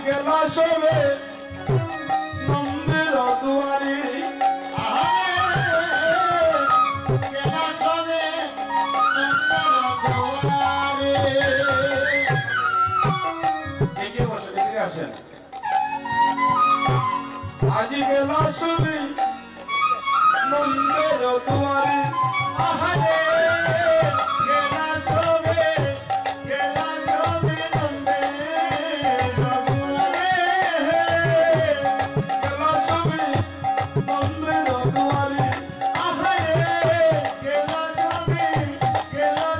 গেলা সবে নন্দের দুয়ারি গেলা সবে নন্দের দুয়ারি এগিয়ে বসে এগিয়ে আসেন আজি গেলা সবে নন্দের দুয়ারি আহারে গেলা সবে নন্দের দুয়ারি গেলা সবে নন্দের দুয়ারি আহারে গেলা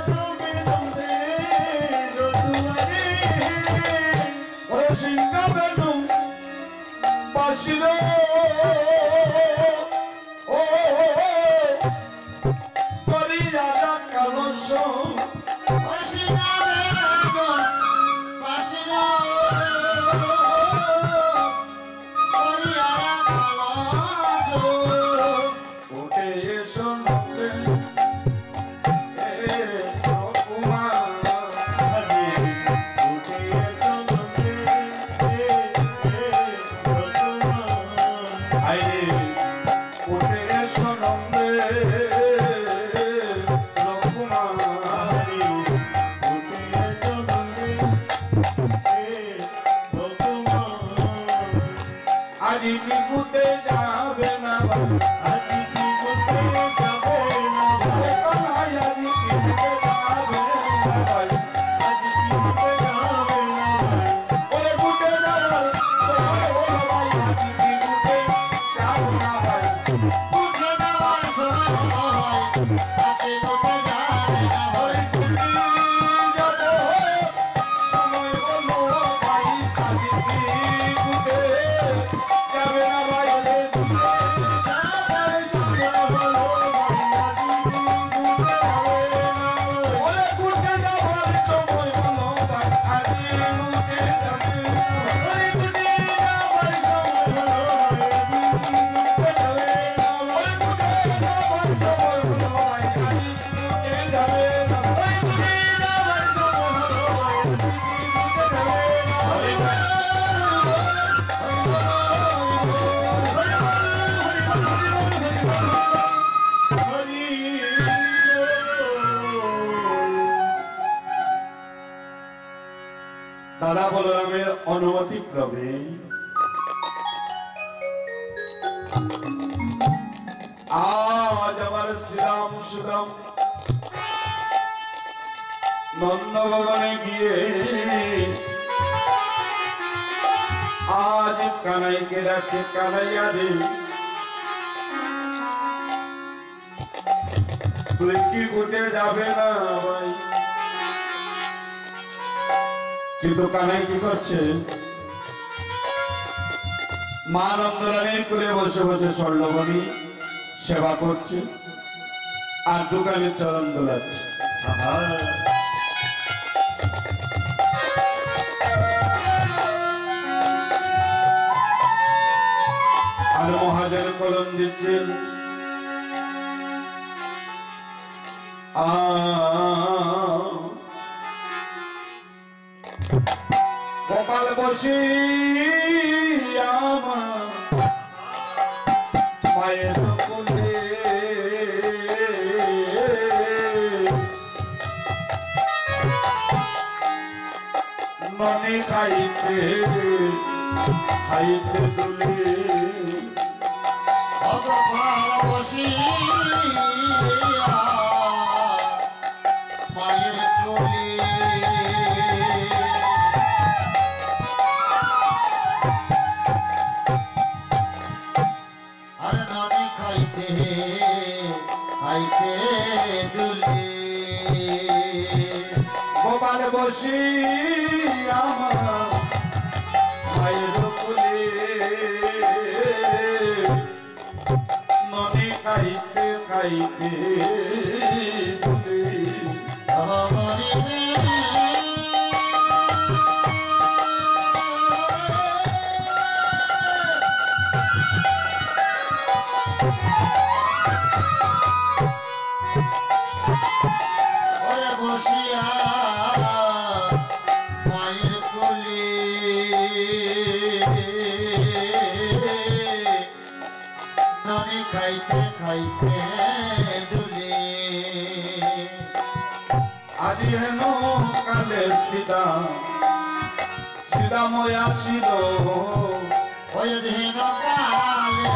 সবে নন্দের দুয়ারি ওরে সিংহা বেনু বাসির ও করি রাজা কালস উঠে এসো নন্দে উঠে এসো নন্দে আজি নিকুতে যাবে না আজি নিকুতে যাবে না আজি নিকুতে যাবে না আজি নিকুতে যাবে না ওরে গুটে যাবার সময় হলো ভাই আজি নিকুতে যাবে না ভাই উঠে যাওয়ার সময় হয় কাছে উঠে যাবে না ওরে গুটে যাব সময় হলো ভাই আজি নিকুতে যাবে না ভাই ওরে গুটে যাবার সময় হলো ভাই আজি নিকুতে যাবে না দাদা বলরামের অনুমতি ক্রমে আজ আমার শ্রীরাম সুদাম নন্দভবনে গিয়ে আজ কানাইকে রাখছে কানাইয়া রে তুই কি ঘুটে যাবে না ভাই কিন্তু কানাই কি করছে মা নন্দরানীর করে বসে বসে স্বর্ণমণি সেবা করছে আর দোকানে চরণ দোলাচ্ছে আর মহাজন কলম দিচ্ছেন গোপাল বসি আমার মায়ের কোলে ননি খাইতে খাইতে দুলে ভগবান বসিয়া মায়ের কোলে আর নানি খাইতে খাইতে দুলে গোপাল বসি আমার মায়ের কোলে ননি খাইতে খাইতে দুলে বসিয়া মায়ের কোলে যাইতে দুলে আজি হেন কালে সীতা সীতাময় আসিল ওই দিন কালে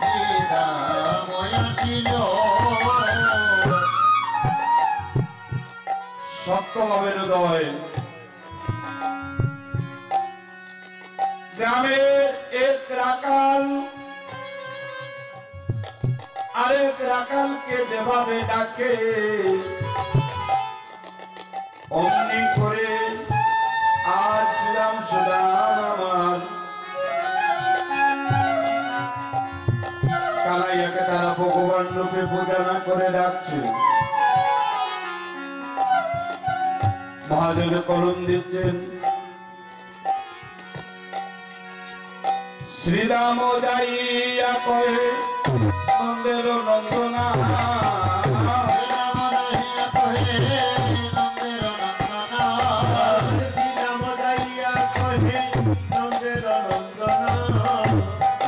সীতাময় আসিল সত্যভাবের হৃদয় গ্রামের এক রাকাল আরেক রাকালকে যেভাবে ডাকে অমনি করে আজ শ্রীরাম সুদাম আমার কানাইয়াকে তারা ভগবান রূপে পূজা না করে ডাকছে। মহাজন কলম দিচ্ছেন শ্রীরাম যাইয়া কহে নন্দের নন্দনা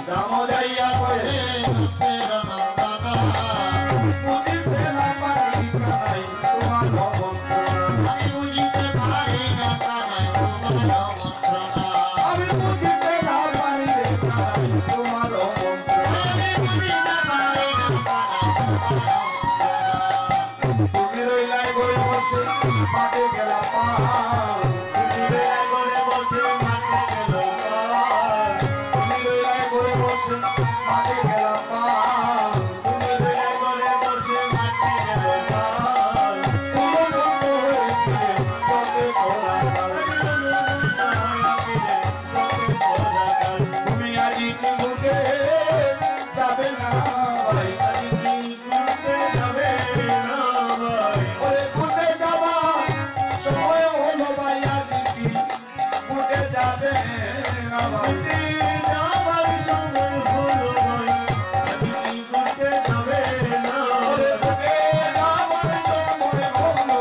রাম যাইয়া কহে বুঝিতে না পারি কানাই তোমার মন্ত্রণা আমি বুঝিতে না পারি রে কানাই তোমার মন্ত্রণা তুমি রইলাই ঘরে বসে মাঠে গেলা তুমি রইলাই ঘরে বসে মাঠে গেলা তুমি আজি কি ঘুরতে যাবে না ভাই ওরে ঘুরতে যাবা সময় হলো ভাই আজি কি ঘুরতে যাবে না ভাই ওরে ঘুরতে যাবার সময় হলো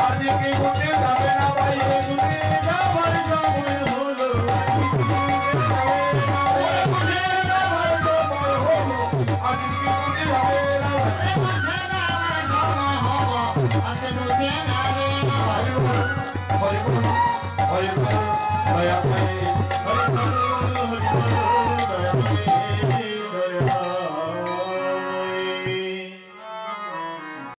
আজি কি ঘুরতে যাবে না ভাই ঘুরতে যাবার সময় হলো হরি